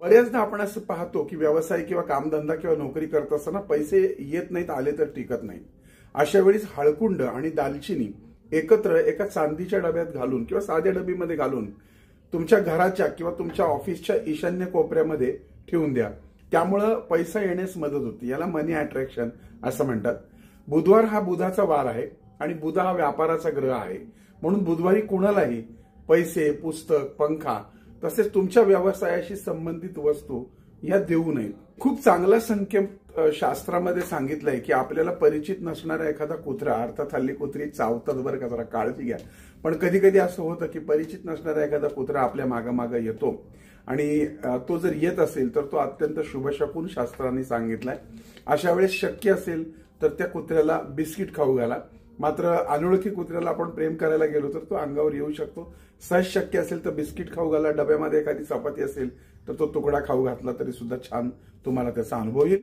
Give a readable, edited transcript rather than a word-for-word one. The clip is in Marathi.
बऱ्याचदा आपण असं पाहतो की व्यवसाय किंवा कामधंदा किंवा नोकरी करत असताना पैसे येत नाहीत, आले तर टिकत नाहीत. अशा वेळी हळकुंड आणि दालचिनी एकत्र एका चांदीच्या डब्यात घालून किंवा साध्या डबीमध्ये घालून तुमच्या घराच्या किंवा तुमच्या ऑफिसच्या ईशान्य कोपऱ्यामध्ये ठेवून द्या. त्यामुळं पैसा येण्यास मदत होते. याला मनी अट्रॅक्शन असं म्हणतात. बुधवार हा बुधाचा वार आहे आणि बुध हा व्यापाराचा ग्रह आहे. म्हणून बुधवारी कुणालाही पैसे, पुस्तक, पंखा तसेच तुमच्या व्यवसायाशी संबंधित वस्तू या देऊ नयेत. खूप चांगला संकेत शास्त्रामध्ये सांगितलंय की आपल्याला परिचित नसणारा एखादा कुत्रा, अर्थात हल्ली कुत्री चावतात बरं का, जरा काळजी घ्या. पण कधी कधी असं होतं की परिचित नसणारा एखादा कुत्रा आपल्या मागं येतो आणि तो जर येत असेल तर तो अत्यंत शुभशकून शास्त्रांनी सांगितलाय. अशा वेळेस शक्य असेल तर त्या कुत्र्याला बिस्किट खाऊ घाला. मात्र अनोळखी कुत्र्याला आपण प्रेम करायला गेलो तर तो अंगावर येऊ शकतो. सहज शक्य असेल तर बिस्किट खाऊ घाला. डब्यामध्ये एखादी चपाती असेल तर तो तुकडा खाऊ घातला तरी सुद्धा छान तुम्हाला त्याचा अनुभव येईल.